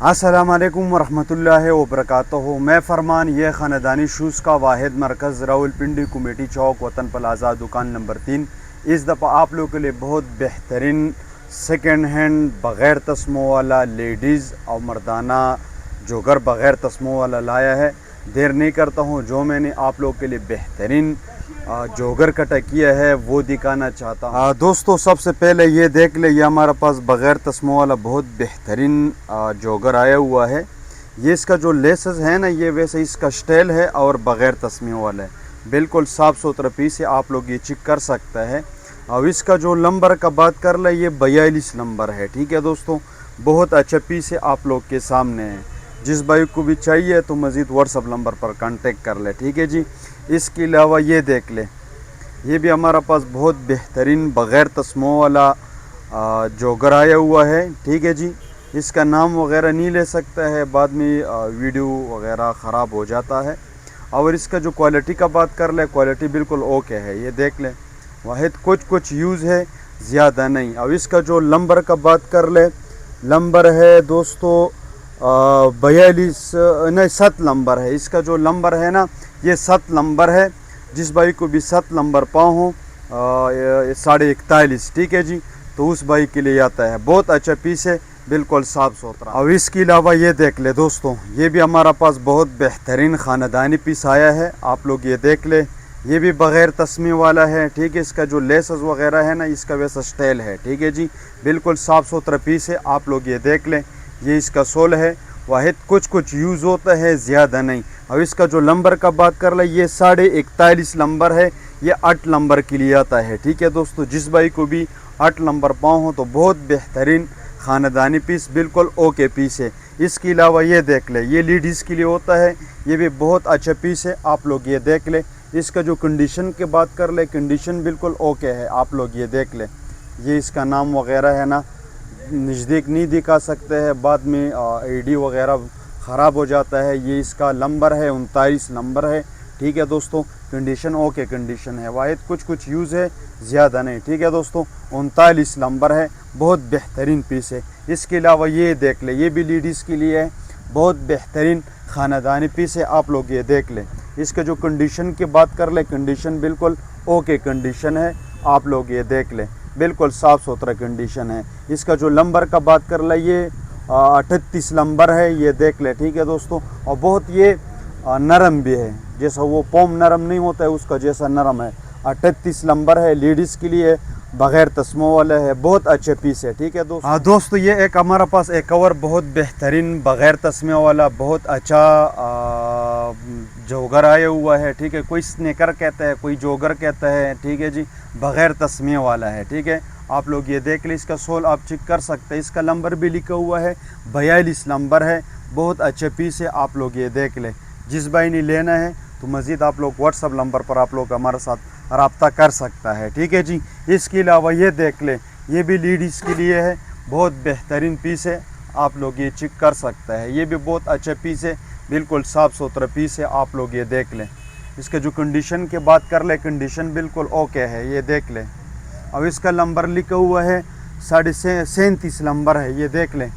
अस्सलामुअलैकुम वरहमतुल्लाहि वबरकातुहू। मैं फरमान, ये ख़ानदानी शूज़ का वाहिद मरकज़ रावलपिंडी कमेटी चौक वतन प्लाज़ा दुकान नंबर 3 इस दफ़ा आप लोगों के लिए बहुत बेहतरीन सेकेंड हैंड बग़ैर तस्मों वाला लेडीज़ और मर्दाना जोगर बग़ैर तस्मों वाला लाया है। देर नहीं करता हूँ, जो मैंने आप लोगों के लिए बेहतरीन जोगर कटा किया है वो दिखाना चाहता हूँ। दोस्तों, सबसे पहले ये देख ले, ये हमारे पास बग़ैर तस्मों वाला बहुत बेहतरीन जोगर आया हुआ है। ये इसका जो लेसेस है ना, ये वैसे इसका स्टाइल है और बग़ैर तस्मियों वाला है। बिल्कुल साफ़ सुथरा पीस है, आप लोग ये चेक कर सकते हैं। अब इसका जो नंबर का बात कर ले, ये 42 नंबर है। ठीक है दोस्तों, बहुत अच्छा पीस है, आप लोग के सामने है। जिस भाई को भी चाहिए तो मज़ीद व्हाट्सअप नंबर पर कांटेक्ट कर ले। ठीक है जी। इसके अलावा ये देख ले, ये भी हमारा पास बहुत बेहतरीन बग़ैर तस्मों वाला जोगर आया हुआ है। ठीक है जी। इसका नाम वगैरह नहीं ले सकता है, बाद में वीडियो वगैरह ख़राब हो जाता है। और इसका जो क्वालिटी का बात कर ले, क्वालिटी बिल्कुल ओके है। ये देख ले, वाहिद कुछ यूज़ है, ज़्यादा नहीं। अब इसका जो नंबर का बात कर ले, नंबर है दोस्तों 42 नहीं 7 नंबर है। इसका जो नंबर है ना, ये 7 नंबर है। जिस भाई को भी 7 नंबर पाँव हो 41.5, ठीक है जी, तो उस भाई के लिए आता है। बहुत अच्छा पीस है, बिल्कुल साफ़ सुथरा। अब इसके अलावा ये देख ले दोस्तों, ये भी हमारा पास बहुत बेहतरीन ख़ानदानी पीस आया है। आप लोग ये देख ले, ये भी बग़ैर तस्मी वाला है। ठीक है, इसका जो लेसेस वगैरह है ना, इसका वैसा स्टाइल है। ठीक है जी, बिल्कुल साफ़ सुथरा पीस है। आप लोग ये देख लें, ये इसका सोल है। वाहिद कुछ यूज़ होता है, ज़्यादा नहीं। अब इसका जो नंबर का बात कर ले, ये 41.5 नंबर है। ये 8 नंबर के लिए आता है। ठीक है दोस्तों, जिस भाई को भी 8 नंबर पाँव हो तो बहुत बेहतरीन ख़ानदानी पीस, बिल्कुल ओके पीस है। इसके अलावा ये देख ले, ये लेडीज़ के लिए होता है। ये भी बहुत अच्छा पीस है, आप लोग ये देख ले। इसका जो कंडीशन की बात कर ले, कंडीशन बिल्कुल ओके है। आप लोग ये देख ले, ये इसका नाम वगैरह है ना, नज़दीक नहीं दिखा सकते हैं, बाद में आईडी वगैरह ख़राब हो जाता है। ये इसका नंबर है 39 नंबर है। ठीक है दोस्तों, कंडीशन ओके कंडीशन है। वाहिद कुछ यूज़ है, ज़्यादा नहीं। ठीक है दोस्तों, 39 नंबर है, बहुत बेहतरीन पीस है। इसके अलावा ये देख ले, ये भी लेडीज़ के लिए है, बहुत बेहतरीन ख़ानदानी पीस है। आप लोग ये देख ले। इसके जो कंडीशन की बात कर ले, कंडीशन बिल्कुल ओके कंडीशन है। आप लोग ये देख ले, बिल्कुल साफ़ सुथरा कंडीशन है। इसका जो नंबर का बात कर ले, ये 38 नंबर है। ये देख ले। ठीक है दोस्तों, और बहुत ये नरम भी है, जैसा वो पोम नरम नहीं होता है उसका जैसा नरम है। 38 नंबर है, लेडीज़ के लिए बग़ैर तस्मों वाला है, बहुत अच्छे पीस है। ठीक है दोस्तों। हाँ दोस्तों, ये एक हमारा पास एक और बहुत बेहतरीन बग़ैर तस्मे वाला बहुत अच्छा जोगर आया हुआ है। ठीक है, कोई स्नेकर कहता है, कोई जोगर कहता है। ठीक है जी, बग़ैर तस्मे वाला है। ठीक है, आप लोग ये देख ले, इसका सोल आप चेक कर सकते हैं। इसका नंबर भी लिखा हुआ है, 42 नंबर है, बहुत अच्छे पीस है। आप लोग ये देख ले। जिस भाई ने लेना है तो मज़ीद आप लोग व्हाट्सअप नंबर पर आप लोग हमारे साथ रब्ता कर सकता है। ठीक है जी। इसके अलावा ये देख ले, ये भी लेडीज़ के लिए है, बहुत बेहतरीन पीस है। आप लोग ये चेक कर सकते हैं। ये भी बहुत अच्छा पीस है, बिल्कुल साफ़ सुथरा पीस है। आप लोग ये देख लें। इसके जो कंडीशन की बात कर ले, कंडीशन बिल्कुल ओके है। ये देख लें। अब इसका नंबर लिखा हुआ है 37 नंबर है। ये देख लें,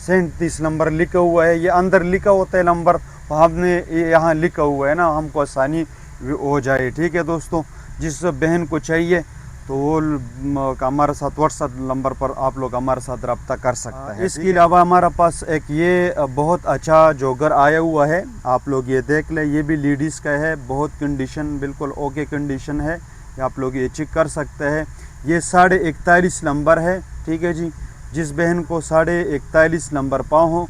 37 नंबर लिखा हुआ है। ये अंदर लिखा होता है नंबर, हमने यहाँ लिखा हुआ है ना, हमको आसानी हो जाए। ठीक है दोस्तों, जिस बहन को चाहिए तो वो हमारे साथ व्हाट्सएप नंबर पर आप लोग हमारे साथ रब्ता कर सकते हैं। इसके अलावा हमारे पास एक ये बहुत अच्छा जोगर आया हुआ है। आप लोग ये देख लें, ये भी लेडीज़ का है, बहुत कंडीशन बिल्कुल ओके कंडीशन है। आप लोग ये चेक कर सकते हैं। ये 41.5 नंबर है। ठीक है जी, जिस बहन को 41.5 नंबर पाँव हो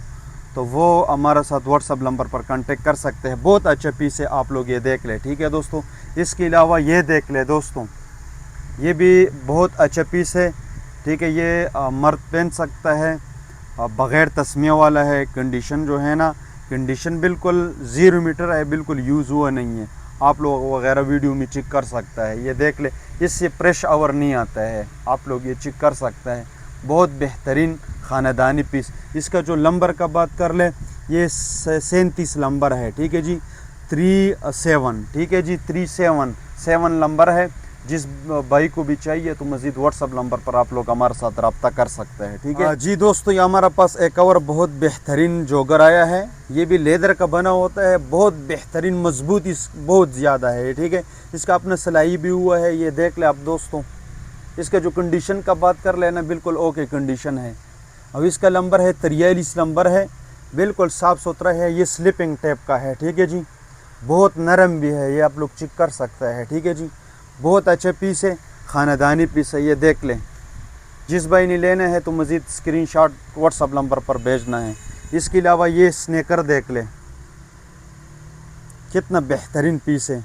तो वो हमारे साथ व्हाट्सअप नंबर पर कांटेक्ट कर सकते हैं। बहुत अच्छा पीस है, आप लोग ये देख ले। ठीक है दोस्तों। इसके अलावा ये देख ले दोस्तों, ये भी बहुत अच्छा पीस है। ठीक है, ये मर्द पहन सकता है, बग़ैर तस्मिया वाला है। कंडीशन जो है ना, कंडीशन बिल्कुल 0 मीटर है, बिल्कुल यूज़ हुआ नहीं है। आप लोग वगैरह वीडियो में चेक कर सकता है। ये देख ले, इससे प्रेश आवर नहीं आता है। आप लोग ये चेक कर सकते हैं। बहुत बेहतरीन ख़ानदानी पीस। इसका जो नंबर का बात कर ले, ये 37 नंबर है। ठीक है जी, 37। ठीक है जी, 37 नंबर है। जिस भाई को भी चाहिए तो मज़ीद व्हाट्सअप नंबर पर आप लोग हमारे साथ रब्ता कर सकते हैं, ठीक है जी दोस्तों। ये हमारा पास एक और बहुत बेहतरीन जोगर आया है, ये भी लेदर का बना होता है, बहुत बेहतरीन मजबूत इस बहुत ज़्यादा है, ठीक है। इसका अपना सिलाई भी हुआ है, ये देख ले आप दोस्तों। इसका जो कंडीशन का बात कर लेना बिल्कुल ओके कंडीशन है। अब इसका नंबर है 43 नंबर है, बिल्कुल साफ़ सुथरा है, ये स्लिपिंग टाइप का है, ठीक है जी। बहुत नरम भी है, ये आप लोग चेक कर सकते हैं, ठीक है जी। बहुत अच्छे पीस है, ख़ानदानी पीस है, ये देख लें। जिस भाई ने लेना है तो मज़ीद स्क्रीनशॉट व्हाट्सअप नंबर पर भेजना है। इसके अलावा ये स्नेकर देख लें, कितना बेहतरीन पीस है,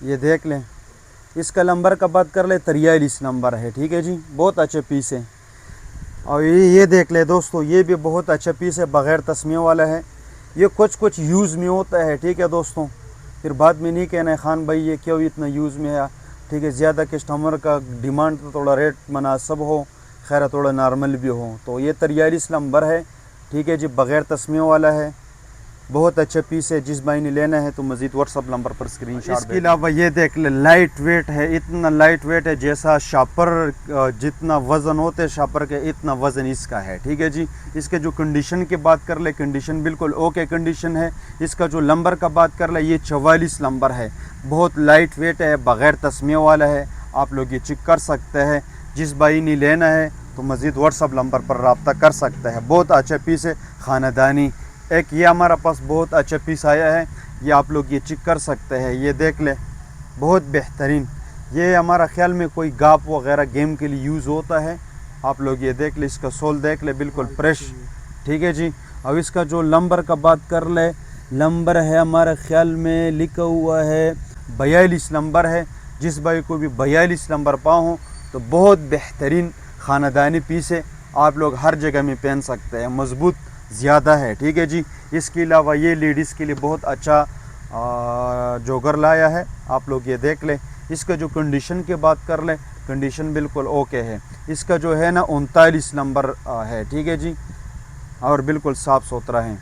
ये देख लें। इसका नंबर का बात कर ले 43 नंबर है, ठीक है जी। बहुत अच्छे पीस है। और ये देख ले दोस्तों, ये भी बहुत अच्छा पीस है, बग़ैर तस्मिया वाला है। ये कुछ यूज़ में होता है, ठीक है दोस्तों। फिर बाद में नहीं कहना है खान भाई ये क्यों इतना यूज़ में है, ठीक है। ज़्यादा कस्टमर का डिमांड तो थोड़ा रेट मुनासिब हो, खैर थोड़ा नॉर्मल भी हो। तो ये 43 नंबर है, ठीक है जी, बग़ैर तस्मिया वाला है, बहुत अच्छा पीस है। जिस भाई ने लेना है तो मज़ीद व्हाट्सअप नंबर पर स्क्रीनशॉट। इसके अलावा ये देख ले, लाइट वेट है, इतना लाइट वेट है जैसा शापर जितना वज़न होते है शापर के, इतना वज़न इसका है, ठीक है जी। इसके जो कंडीशन की बात कर ले, कंडीशन बिल्कुल ओके कंडीशन है। इसका जो नंबर का बात कर ले, ये 44 नंबर है, बहुत लाइट वेट है, बग़ैर तस्मिया वाला है, आप लोग ये चेक कर सकते हैं। जिस भाई ने लेना है तो मज़ीद व्हाट्सअप नंबर पर रब्ता कर सकते हैं। बहुत अच्छा पीस है, ख़ानदानी। एक ये हमारा पास बहुत अच्छा पीस आया है, ये आप लोग ये चेक कर सकते हैं, ये देख ले, बहुत बेहतरीन। ये हमारा ख्याल में कोई गाप वगैरह गेम के लिए यूज़ होता है, आप लोग ये देख ले। इसका सोल देख ले, बिल्कुल फ्रेश, ठीक है जी। अब इसका जो नंबर का बात कर ले, नंबर है हमारे ख्याल में लिखा हुआ है 42 नंबर है। जिस भाई को भी 42 नंबर पाओ तो बहुत बेहतरीन ख़ानदानी पीस है, आप लोग हर जगह में पहन सकते हैं, मज़बूत ज़्यादा है, ठीक है जी। इसके अलावा ये लेडीज़ के लिए बहुत अच्छा जोगर लाया है, आप लोग ये देख लें। इसका जो कंडीशन की बात कर ले, कंडीशन बिल्कुल ओके है। इसका जो है ना 39 नंबर है, ठीक है जी, और बिल्कुल साफ़ सुथरा है।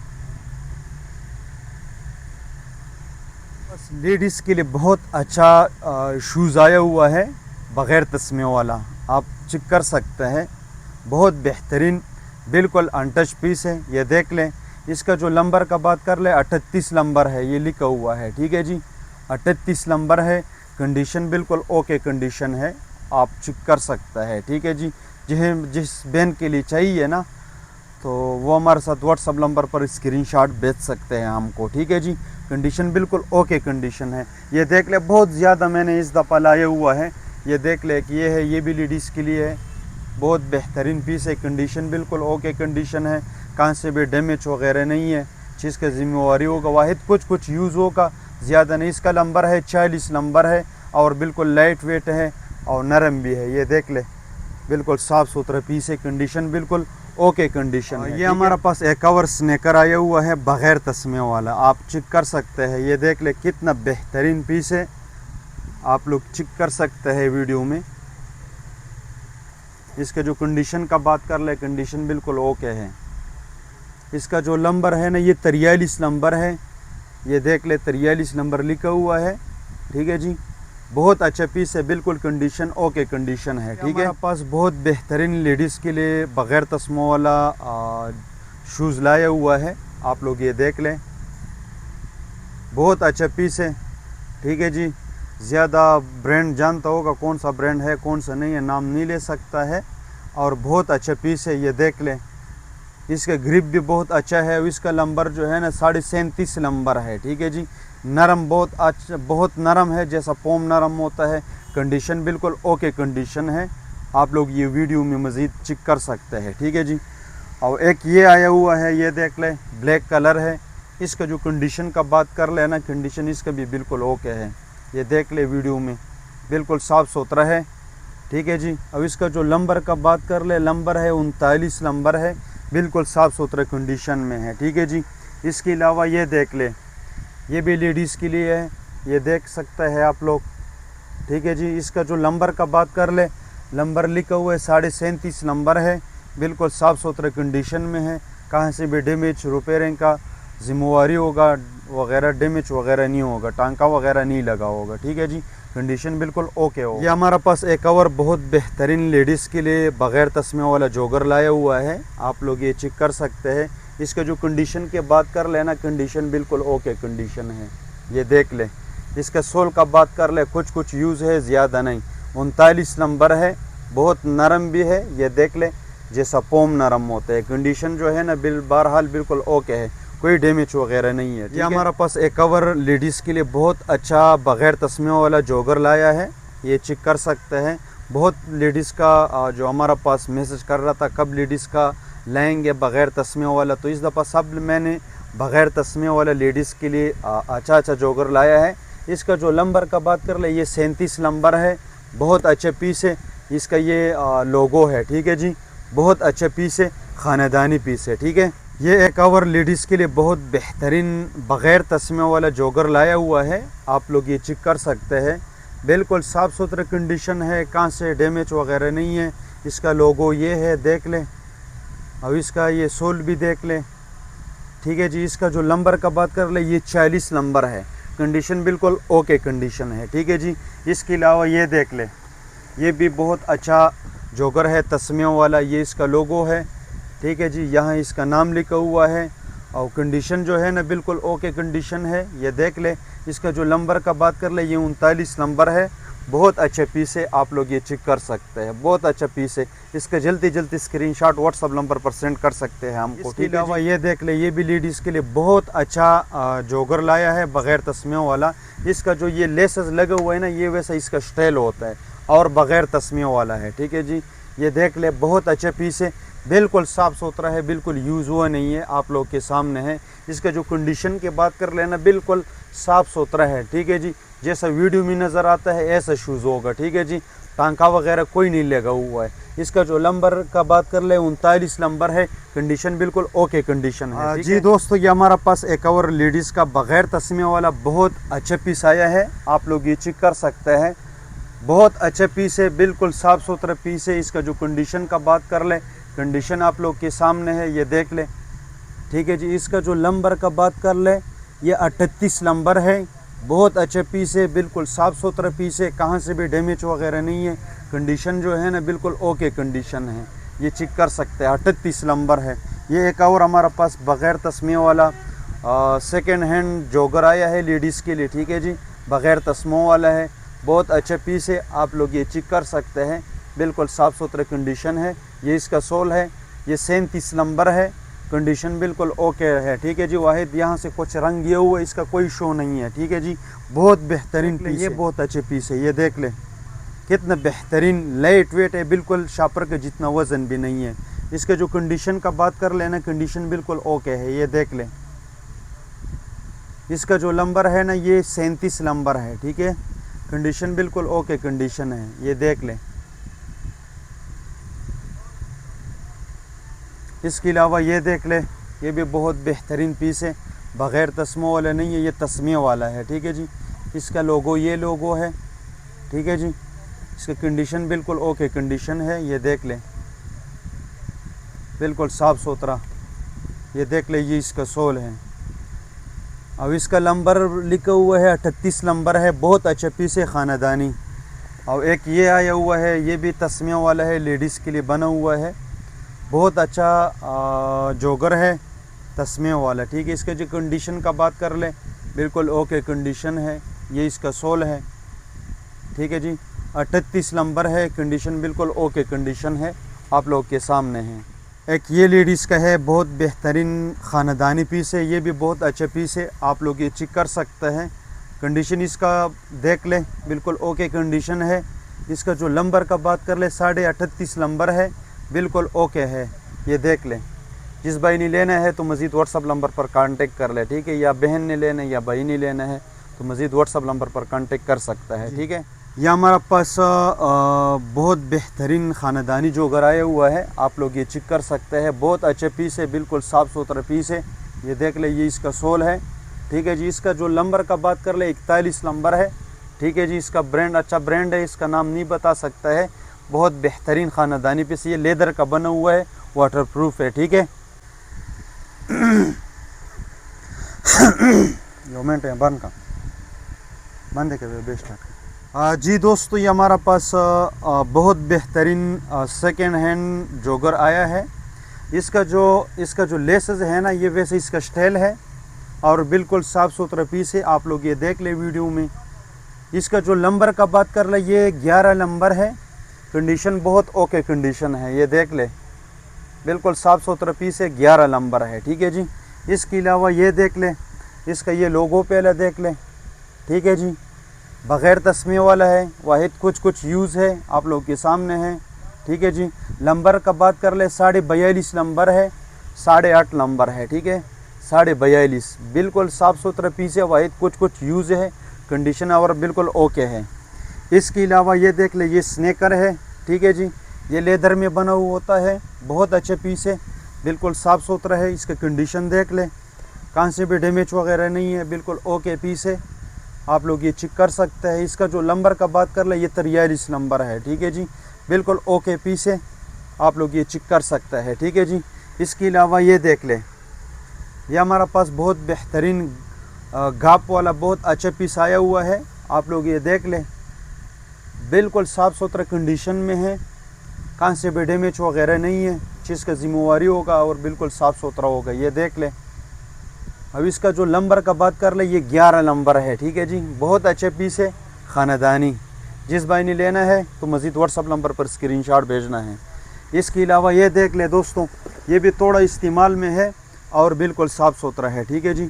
बस लेडीज़ के लिए बहुत अच्छा शूज़ आया हुआ है, बग़ैर तस्मिया वाला, आप चेक कर सकते हैं, बहुत बेहतरीन, बिल्कुल अनटच पीस है, ये देख लें। इसका जो नंबर का बात कर ले 38 नंबर है, ये लिखा हुआ है, ठीक है जी, 38 नंबर है। कंडीशन बिल्कुल ओके कंडीशन है, आप चेक कर सकते हैं, ठीक है जी। जिस बहन के लिए चाहिए ना तो वो हमारे साथ व्हाट्सअप नंबर पर स्क्रीनशॉट भेज सकते हैं हमको, ठीक है जी। कंडीशन बिल्कुल ओके कंडीशन है, ये देख ले। बहुत ज़्यादा मैंने इस दफ़ा लाया हुआ है, ये देख ले कि ये है, ये भी लेडीज़ के लिए है, बहुत बेहतरीन पीस है। कंडीशन बिल्कुल ओके कंडीशन है, कहाँ से भी डैमेज वगैरह नहीं है, चीज़ का जिम्मेवारी होगा, वाहिद कुछ यूज़ होगा, ज़्यादा नहीं। इसका नंबर है 40 नंबर है, और बिल्कुल लाइट वेट है और नरम भी है, ये देख ले, बिल्कुल साफ़ सुथरा पीस है, कंडीशन बिल्कुल ओके कंडीशन है। ये हमारा पास एक और स्नेकर आया हुआ है, बग़ैर तस्मिया वाला, आप चेक कर सकते हैं, ये देख ले, कितना बेहतरीन पीस है, आप लोग चेक कर सकते हैं वीडियो में। इसके जो कंडीशन का बात कर ले, कंडीशन बिल्कुल ओके है। इसका जो नंबर है ना, ये 43 नंबर है, ये देख ले, 43 नंबर लिखा हुआ है, ठीक है जी। बहुत अच्छा पीस है, बिल्कुल कंडीशन ओके कंडीशन है, ठीक है। हमारे पास बहुत बेहतरीन लेडीज़ के लिए बग़ैर तस्मों वाला शूज़ लाया हुआ है, आप लोग ये देख लें, बहुत अच्छा पीस है, ठीक है जी। ज़्यादा ब्रांड जानता होगा कौन सा ब्रांड है कौन सा नहीं है, नाम नहीं ले सकता है, और बहुत अच्छा पीस है, ये देख लें। इसका ग्रिप भी बहुत अच्छा है, इसका नंबर जो है ना 37.5 नंबर है, ठीक है जी। नरम बहुत अच्छा, बहुत नरम है, जैसा पोम नरम होता है। कंडीशन बिल्कुल ओके कंडीशन है, आप लोग ये वीडियो में मज़ीद चेक कर सकते हैं, ठीक है जी। और एक ये आया हुआ है, ये देख लें, ब्लैक कलर है। इसका जो कंडीशन का बात कर ले ना, कंडीशन इसका भी बिल्कुल ओके है, ये देख ले वीडियो में, बिल्कुल साफ़ सुथरा है, ठीक है जी। अब इसका जो नंबर का बात कर ले, नंबर है 39 नंबर है, बिल्कुल साफ़ सुथरे कंडीशन में है, ठीक है जी। इसके अलावा ये देख ले, ये भी लेडीज़ के लिए है, ये देख सकते हैं आप लोग, ठीक है जी। इसका जो नंबर का बात कर ले, नंबर लिखा हुआ है 37.5 नंबर है, बिल्कुल साफ़ सुथरे कंडीशन में है, कहाँ से भी डैमेज रिपेयरिंग का जिम्मेवारी होगा वगैरह, डैमेज वगैरह नहीं होगा, टांका वगैरह नहीं लगा होगा। ठीक है जी, कंडीशन बिल्कुल ओके हो। ये हमारा पास एक और बहुत बेहतरीन लेडीज़ के लिए बग़ैर तस्मे वाला जोगर लाया हुआ है, आप लोग ये चेक कर सकते हैं। इसका जो कंडीशन की बात कर लेना, कंडीशन बिल्कुल ओके कंडीशन है, ये देख ले। इसका सोल का बात कर ले, कुछ कुछ यूज़ है, ज़्यादा नहीं। 39 नंबर है, बहुत नरम भी है, ये देख ले, जैसा पोम नरम होता है। कंडीशन जो है ना बहरहाल बिल्कुल ओके है, कोई डैमेज वगैरह नहीं है। ये हमारा पास एक और लेडीज़ के लिए बहुत अच्छा बग़ैर तस्मे वाला जोगर लाया है, ये चेक कर सकते हैं। बहुत लेडीज़ का जो हमारा पास मैसेज कर रहा था कब लेडीज़ का लाएंगे बग़ैर तस्मे वाला, तो इस दफ़ा सब मैंने बग़ैर तस्मे वाला लेडीज़ के लिए अच्छा जोगर लाया है। इसका जो नंबर का बात कर ले, ये 37 नंबर है, बहुत अच्छे पीस है। इसका ये लोगो है, ठीक है जी, बहुत अच्छे पीस है, ख़ानदानी पीस है। ठीक है, ये एक और लेडीज़ के लिए बहुत बेहतरीन बग़ैर तस्मे वाला जोगर लाया हुआ है, आप लोग ये चेक कर सकते हैं। बिल्कुल साफ़ सुथरा कंडीशन है, कहाँ से डैमेज वगैरह नहीं है। इसका लोगो ये है, देख लें। अब इसका ये सोल भी देख लें। ठीक है जी, इसका जो नंबर का बात कर ले, ये 40 नंबर है, कंडीशन बिल्कुल ओके कंडीशन है। ठीक है जी, इसके अलावा ये देख ले, ये भी बहुत अच्छा जोगर है तस्मियों वाला, ये इसका लोगो है। ठीक है जी, यहाँ इसका नाम लिखा हुआ है और कंडीशन जो है ना बिल्कुल ओके कंडीशन है, ये देख ले। इसका जो नंबर का बात कर ले, ये 39 नंबर है, बहुत अच्छे पीस है, आप लोग ये चेक कर सकते हैं, बहुत अच्छा पीस है। इसका जल्दी स्क्रीनशॉट व्हाट्सअप नंबर पर सेंड कर सकते हैं हमको। इसके अलावा ये देख ले, ये भी लेडीज़ के लिए बहुत अच्छा जोगर लाया है बग़ैर तस्मियों वाला। इसका जो ये लेसेस लगे हुए हैं ना, ये वैसा इसका स्टाइल होता है और बग़ैर तस्मियों वाला है। ठीक है जी, ये देख ले, बहुत अच्छे पीस है, बिल्कुल साफ़ सुथरा है, बिल्कुल यूज़ हुआ नहीं है, आप लोग के सामने है। इसका जो कंडीशन की बात कर लेना, बिल्कुल साफ़ सुथरा है। ठीक है जी, जैसा वीडियो में नज़र आता है ऐसा शूज़ होगा। ठीक है जी, टांका वगैरह कोई नहीं लगा हुआ है। इसका जो नंबर का बात कर ले, 39 नंबर है, कंडीशन बिल्कुल ओके कंडीशन है। जी दोस्तों, ये हमारा पास एक और लेडीज़ का बग़ैर तस्मे वाला बहुत अच्छा पीस आया है, आप लोग ये चेक कर सकते हैं। बहुत अच्छे पीस है, बिल्कुल साफ़ सुथरा पीस है। इसका जो कंडीशन का बात कर ले, कंडीशन आप लोग के सामने है, ये देख ले। ठीक है जी, इसका जो नंबर का बात कर ले, ये 38 नंबर है, बहुत अच्छे पीस है, बिल्कुल साफ़ सुथरा पीस है, कहाँ से भी डैमेज वगैरह नहीं है। कंडीशन जो है ना बिल्कुल ओके कंडीशन है, ये चेक कर सकते हैं। 38 नंबर है। ये एक और हमारा पास बग़ैर तस्मे वाला सेकेंड हैंड जोगर आया है लेडीज़ के लिए। ठीक है जी, बग़ैर तस्मों वाला है, बहुत अच्छे पीस है, आप लोग ये चेक कर सकते हैं, बिल्कुल साफ़ सुथरा कंडीशन है। ये इसका सोल है, ये 37 नंबर है, कंडीशन बिल्कुल ओके है। ठीक है जी, वाहिद यहाँ से कुछ रंग ये हुआ, इसका कोई शो नहीं है। ठीक है जी, बहुत बेहतरीन पीस, ये बहुत अच्छे पीस है, ये देख ले कितना बेहतरीन लाइट वेट है, बिल्कुल शापर का जितना वज़न भी नहीं है। इसके जो कंडीशन का बात कर लेना, कंडीशन बिल्कुल ओके है, ये देख ले। इसका जो नंबर है ना, ये 37 नंबर है। ठीक है, कंडीशन बिल्कुल ओके कंडीशन है, ये देख ले। इसके अलावा ये देख ले, ये भी बहुत बेहतरीन पीस है, बग़ैर तस्मों वाला नहीं है, ये तस्मे वाला है। ठीक है जी, इसका लोगो ये लोगो है। ठीक है जी, इसका कंडीशन बिल्कुल ओके कंडीशन है, ये देख ले, बिल्कुल साफ़ सुथरा, ये देख ले। ये इसका सोल है। अब इसका नंबर लिखा हुआ है 38 नंबर है, बहुत अच्छा पीस है, ख़ानदानी। और एक ये आया हुआ है, ये भी तस्मिया वाला है, लेडीज़ के लिए बना हुआ है, बहुत अच्छा जोगर है तस्मे वाला। ठीक है, इसके जो कंडीशन का बात कर ले, बिल्कुल ओके कंडीशन है, ये इसका सोल है। ठीक है जी, 38 नंबर है, कंडीशन बिल्कुल ओके कंडीशन है, आप लोग के सामने है। एक ये लेडीज़ का है, बहुत बेहतरीन ख़ानदानी पीस है, ये भी बहुत अच्छे पीस है, आप लोग ये चेक कर सकते हैं। कंडीशन इसका देख ले, बिल्कुल ओके कंडीशन है। इसका जो नंबर का बात कर ले, 38.5 नंबर है, बिल्कुल ओके है, ये देख लें। जिस भाई ने लेना है तो मज़ीद व्हाट्सअप नंबर पर कांटेक्ट कर ले। ठीक है, या बहन ने लेना है या भाई ने लेना है तो मज़ीद व्हाट्सअप नंबर पर कांटेक्ट कर सकता है। ठीक है, यह हमारा पास बहुत बेहतरीन ख़ानदानी जोगर आया हुआ है, आप लोग ये चेक कर सकते हैं, बहुत अच्छे पीस है, बिल्कुल साफ़ सुथरा पीस है, ये देख ले। ये इसका सोल है। ठीक है जी, इसका जो नंबर का बात कर ले, 41 नंबर है। ठीक है जी, इसका ब्रांड अच्छा ब्रांड है, इसका नाम नहीं बता सकता है, बहुत बेहतरीन ख़ानदानी पीस, ये लेदर का बना हुआ है, वाटर प्रूफ है। ठीक है, मोमेंट है बंद का बंद है क्या बेस्ट है। जी दोस्तों, ये हमारा पास बहुत बेहतरीन सेकेंड हैंड जॉगर आया है। इसका जो लेसेस है ना, ये वैसे इसका स्टाइल है और बिल्कुल साफ़ सुथरा पीस है। आप लोग ये देख ले वीडियो में। इसका जो नंबर का बात कर ले, ये 11 नंबर है। कंडीशन बहुत ओके कंडीशन है, ये देख ले बिल्कुल साफ़ सुथरा पीस है, 11 नंबर है। ठीक है जी। इसके अलावा ये देख ले, इसका ये लोगो पहले देख ले। ठीक है जी, बग़ैर तस्मे वाला है, वाहिद कुछ यूज़ है, आप लोग के सामने है। ठीक है जी। नंबर का बात कर ले, 42.5 नंबर है, 8.5 नंबर है। ठीक है, 42.5 बिल्कुल साफ़ सुथरा पीस है, वाहिद कुछ यूज़ है, कंडीशन और बिल्कुल ओके है। इसके अलावा ये देख ले, ये स्नेकर है। ठीक है जी, ये लेदर में बना हुआ होता है, बहुत अच्छे पीस है, बिल्कुल साफ़ सुथरा है। इसका कंडीशन देख ले, कहाँ से भी डैमेज वगैरह नहीं है, बिल्कुल ओके पीस है, आप लोग ये चेक कर सकते हैं। इसका जो नंबर का बात कर ले, ये 43 नंबर है। ठीक है जी, बिल्कुल ओके पीस है, आप लोग ये चेक कर सकते हैं। ठीक है जी। इसके अलावा ये देख ले, ये हमारा पास बहुत बेहतरीन घाप वाला बहुत अच्छा पीस आया हुआ है, आप लोग ये देख ले, बिल्कुल साफ़ सुथरा कंडीशन में है, कहाँ से भी डैमेज वगैरह नहीं है, चीज़ का जिम्मेवारी होगा और बिल्कुल साफ़ सुथरा होगा, ये देख ले। अब इसका जो नंबर का बात कर ले, ये 11 नंबर है। ठीक है जी, बहुत अच्छे पीस है, ख़ानदानी। जिस भाई ने लेना है तो मज़ीद व्हाट्सअप नंबर पर स्क्रीनशॉट भेजना है। इसके अलावा ये देख ले दोस्तों, ये भी थोड़ा इस्तेमाल में है और बिल्कुल साफ़ सुथरा है। ठीक है जी,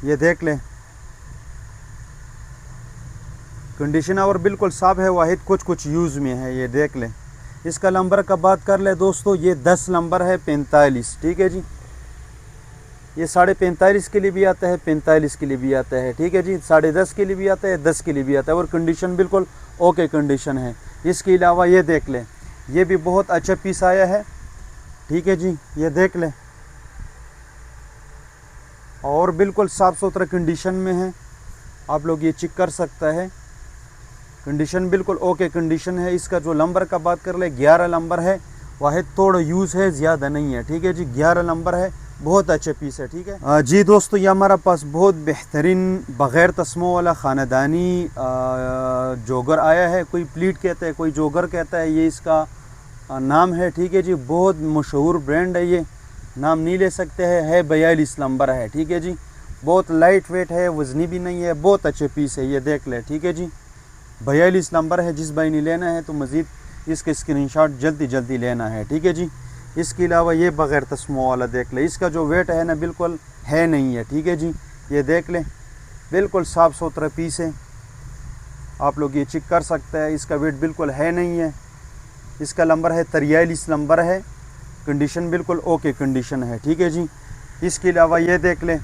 ये देख ले, कंडीशन और बिल्कुल साफ़ है, वाहिद कुछ यूज़ में है, ये देख ले। इसका नंबर का बात कर ले दोस्तों, ये 10 नंबर है, 45। ठीक है जी, ये 45.5 के लिए भी आता है, 45 के लिए भी आता है। ठीक है जी, 10.5 के लिए भी आता है, 10 के लिए भी आता है और कंडीशन बिल्कुल ओके कंडीशन है। इसके अलावा ये देख ले, ये भी बहुत अच्छा पीस आया है। ठीक है जी, ये देख ले, और बिल्कुल साफ़ सुथरा कंडीशन में है, आप लोग ये चेक कर सकते हैं, कंडीशन बिल्कुल ओके कंडीशन है। इसका जो नंबर का बात कर ले, 11 नंबर है, वाहिद थोड़ा यूज़ है, ज़्यादा नहीं है। ठीक है जी, 11 नंबर है, बहुत अच्छे पीस है। ठीक है जी दोस्तों, ये हमारा पास बहुत बेहतरीन बग़ैर तस्मों वाला ख़ानदानी जोगर आया है। कोई प्लीट कहता है, कोई जोगर कहता है, ये इसका नाम है। ठीक है जी, बहुत मशहूर ब्रांड है, ये नाम नहीं ले सकते हैं, है 42 नंबर है। ठीक है जी, बहुत लाइट वेट है, वज़नी भी नहीं है, बहुत अच्छे पीस है, ये देख ले। ठीक है जी, 42 नंबर है। जिस भाई ने लेना है तो मज़ीद इसके स्क्रीनशॉट जल्दी लेना है। ठीक है जी। इसके अलावा ये बग़ैर तस्मों वाला देख ले, इसका जो वेट है ना, बिल्कुल है नहीं है। ठीक है जी, ये देख ले, बिल्कुल साफ़ सुथरा पीस है, आप लोग ये चेक कर सकते हैं, इसका वेट बिल्कुल है नहीं है। इसका नंबर है 43 नंबर है, कंडीशन बिल्कुल ओके कंडीशन है। ठीक है जी। इसके अलावा ये देख ले,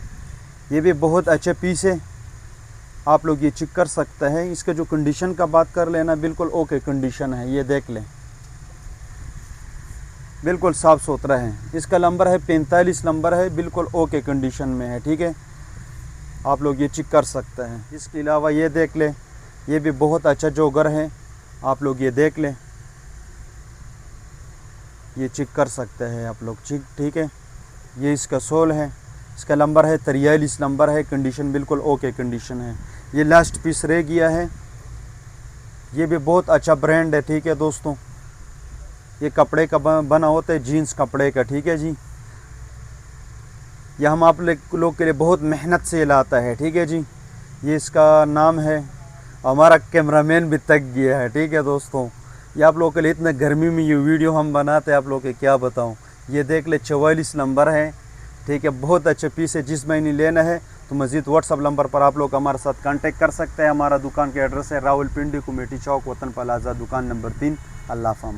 ये भी बहुत अच्छे पीस है, आप लोग ये चेक कर सकते हैं। इसका जो कंडीशन का बात कर लेना, बिल्कुल ओके कंडीशन है, ये देख ले, बिल्कुल साफ़ सुथरा है। इसका नंबर है 45 नंबर है, बिल्कुल ओके कंडीशन में है। ठीक है, आप लोग ये चेक कर सकते हैं। इसके अलावा ये देख ले, ये भी बहुत अच्छा जोगर है, आप लोग ये देख ले, ये चेक कर सकते हैं आप लोग चेक। ठीक है, ये इसका सोल है, इसका नंबर है 43 नंबर है, कंडीशन बिल्कुल ओके कंडीशन है। ये लास्ट पीस रह गया है, ये भी बहुत अच्छा ब्रांड है। ठीक है दोस्तों, ये कपड़े का बना होता है, जीन्स कपड़े का। ठीक है जी, यह हम आप लोग के लिए बहुत मेहनत से लाता है। ठीक है जी, ये इसका नाम है, हमारा कैमरामैन भी थक गया है। ठीक है दोस्तों, ये आप लोगों के लिए इतना गर्मी में ये वीडियो हम बनाते हैं, आप लोग के क्या बताऊं। ये देख ले, 44 नंबर है। ठीक है, बहुत अच्छे पीस है। जिस महीने लेना है तो मज़ीद व्हाट्सअप नंबर पर आप लोग हमारे साथ कांटेक्ट कर सकते हैं। हमारा दुकान के एड्रेस है रावलपिंडी कमेटी चौक, वतन प्लाजा, दुकान नंबर 3। अल्लाह हाफ़िज़।